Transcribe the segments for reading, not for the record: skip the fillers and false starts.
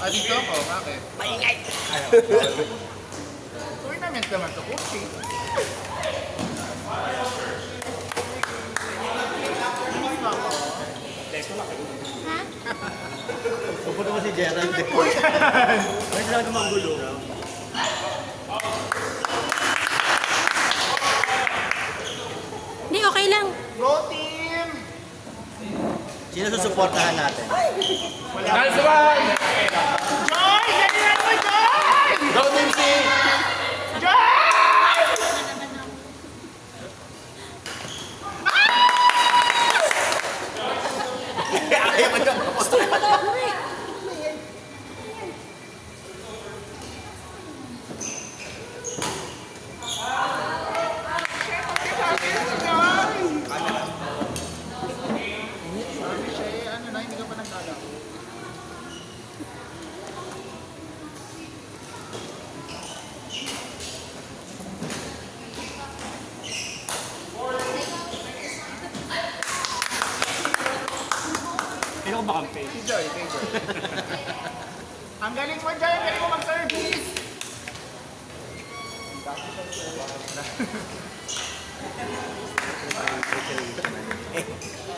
Ah, dito ako? Bakit? Maingay! Tournament naman to, okay. Miss mo ako. Ha? Pupunta ko si Gerald. Medyo lang naman gulo. Hindi, okay lang. Go team! Sino susuportahan natin? Nice one! Joy! Ganyan mo, Joy! Go Team C! Joy! Ayaw mo dyan. Sabi siya eh, ano na, hindi ka pa nagkala. Sino ko makampi? Si Joy, kay Joy. Ang galing mo, Joy! Ang galing mo mag-service!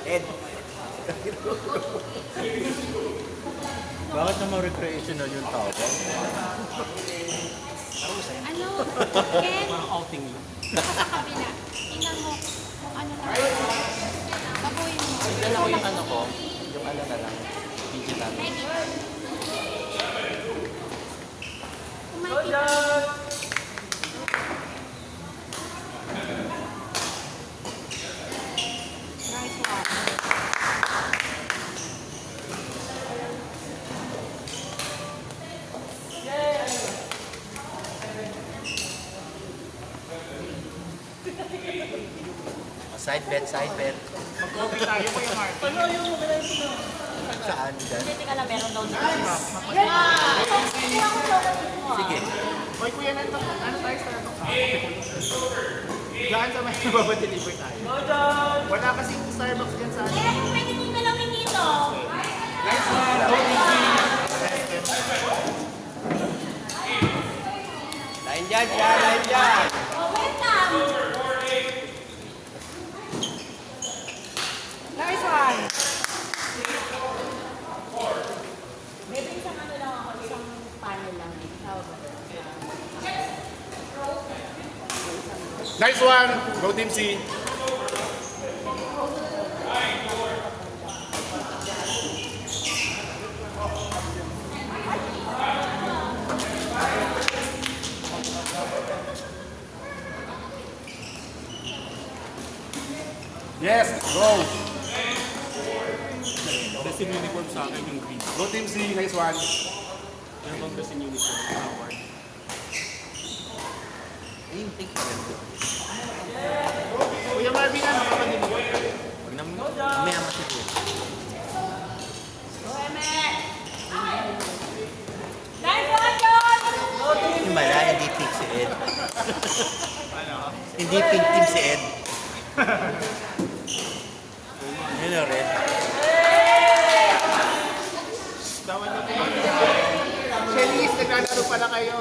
Ed. Bakit naman recreational yung tawag? Ano? Ken, Parang outing lang. sa kabila. Tingnan mo kung ano na. Babuhin mo. Yan ako yung ano ko. Yung ano na lang. Digital. Ready? Kumain ka. Nice one. Side bet, side bet. Mag-coffee tayo po yung Martin. Saan dyan? Teka lang, meron daw dito. Sige. Hoy, kuya, ano tayo sa ano? Diyan sa may babadeliver tayo. Wala kasing Starbucks dyan sa ano. Kaya kung pwede mong dalawin dito. Guys, go Line dyan, siya, line dyan. Oh, welcome. Nice one. Maybe isang ano lang ako, isang panel lang. How about Nice one! Go Team C! Yes! Go! Best in uniform sa akin yung green. Go Team C! Nice one! Ano bang best in uniform? Award. Yung take pa rin. Kuya Marvin, ano ka ba-deliver? Huwag naman, mamaya masiguro. Nice one, John! Yung bala, hindi pink si Ed. Hindi pink team si Ed. Yun o, Red. Tawan niyo po. Shelly's, naglalaro pala kayo.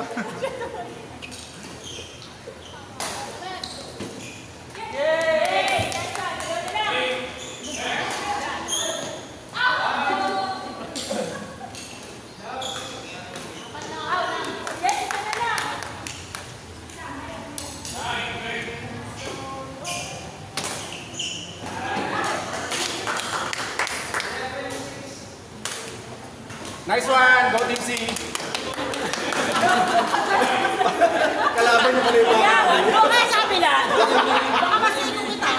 Nice one! Go Team C! Kalaban niyo pala yung mga. Ikaw nga sa kabila. Baka masigo kita.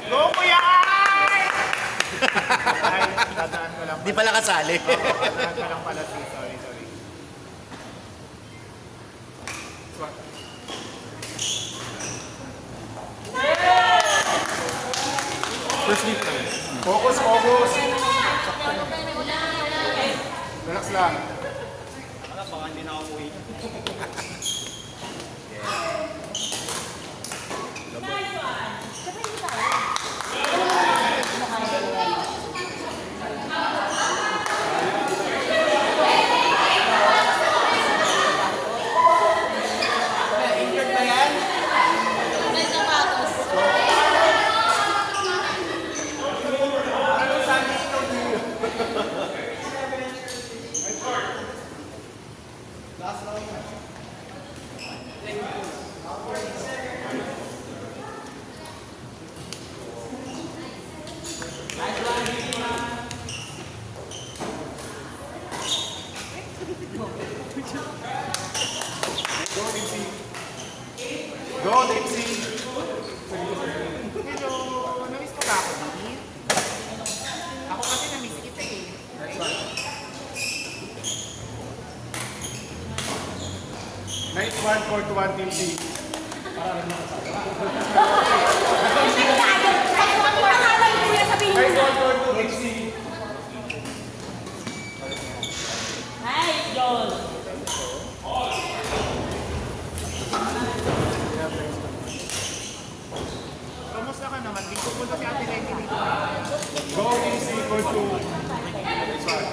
Go, Kuya! Ay, dadaan ko lang. Di pala kasali. Dadaan ko lang pala. Sorry. First lead lang. Focus! Relax lang. Baka hindi na ako uwi. Double. Go, Team C. Pero, namiss ko ba ako, Dini? Ako kasi namiss kita eh. Next one. Nice one, court 1, Team C. Nice one, court 2, Team C. Kamusta ka naman? Di ko punta si Ate Lenny dito. Go, Team C, court 2. Nice one.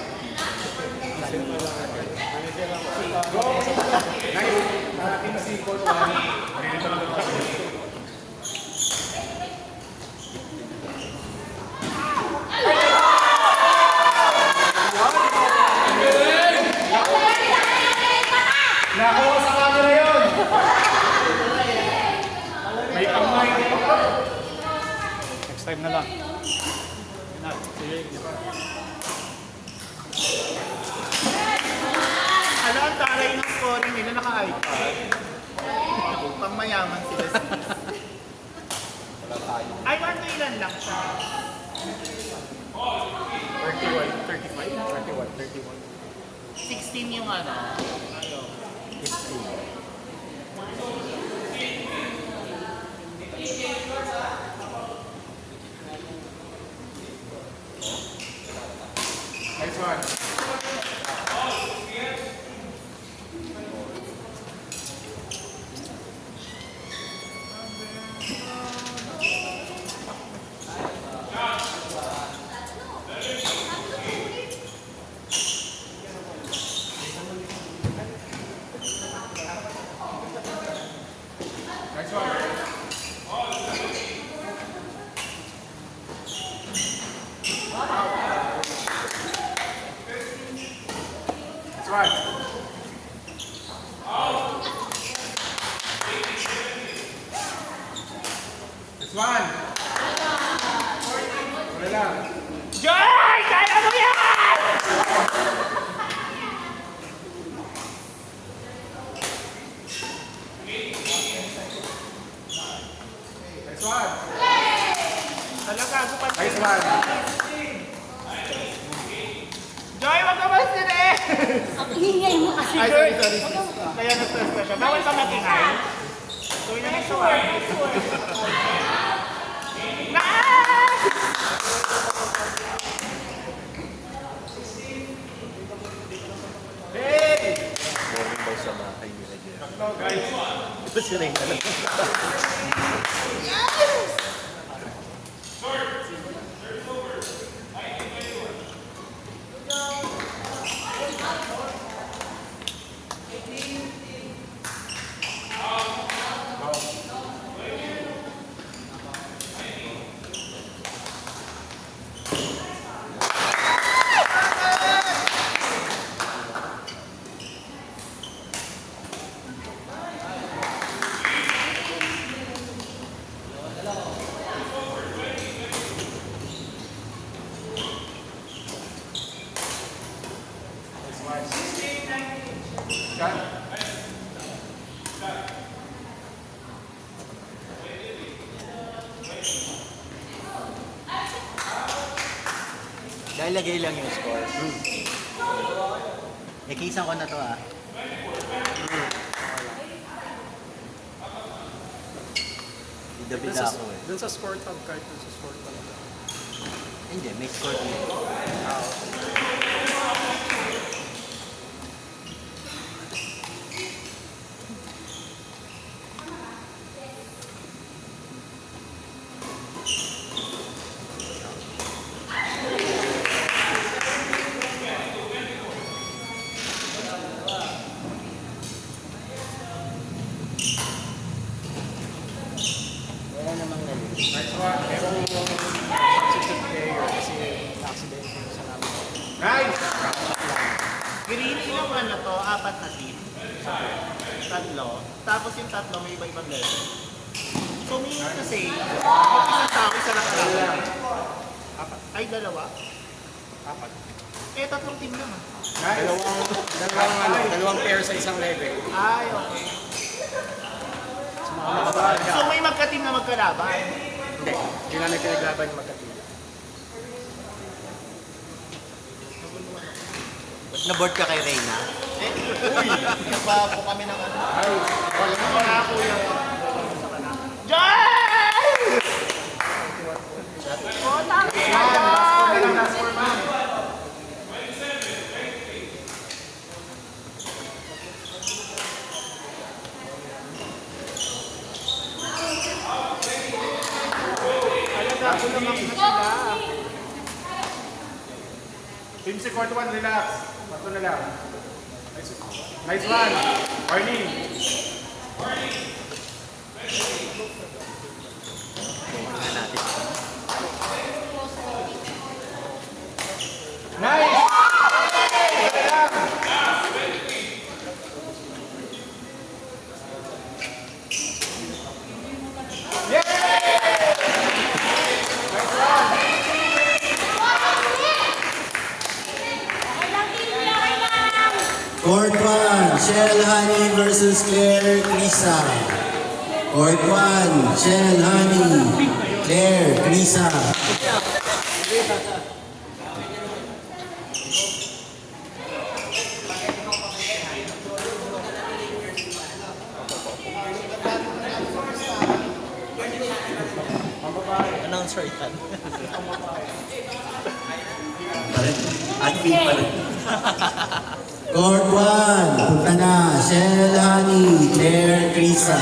Go. Nice. Team C, court 1. Nakuha sa camera yun! May kamay. Next time na lang. Sige. Alam, ang taray ng scoring nila naka-iPad. Pang mayaman sila sis. Ay, 1 to ilan lang siya. 31, 35, 31, 31. 16 yung ano. Ayaw. 15. Nice one. Nice one. That's right. That's one. Wala lang. Joy! Kaya mo yan! Nice one. Talaga, ako pa. Nice one. Joy, wag ka mas din eh! Ang ingay mo kasi. Ay, sorry, sorry. Kaya na-stress na siya. Bawal ka matingay. So, yun na next one. Hey! Morning daw sa mga kaibigan niya. Tatlo, guys. Ito si Ray na lang. Gun. Lalagay lang yung score. Nakisan ko na to ah. Bida-bida ako eh. Dun sa score tab, kahit dun sa score tab. Hindi, may score dito. Wala namang nalito. Nice one. Substitute player kasi accident yung sa namin. Nice! Green, ilang ano to? 4 na team. Tatlo. Tapos yung tatlo may iba-ibang level. So, meaning kasi, yung isang tao, isa lang alam. Ay, dalawa? 4. Eh, tatlong team lang ah. Nice! Dalawang pair sa isang level. Ay, okay. Sa mga magka-team na magkalaban. Hindi. Hindi namin pinaglaban yung magkatila. Na-board ka kay Reyna? Uy! Nagpa po kami ng ano. Wala mo na ako yung... Jai! Oh, tama. Last four man. Team C, court 1, relax. Pato na lang. Nice one. Arnie. Tingnan natin. Nice! Court 1, Shell Honey versus Claire Crisa. Court 1, Shell Honey, Claire Crisa. Announcer yan. Admin pa rin. Court 1, punta na, Shell Honey, Claire Crisa.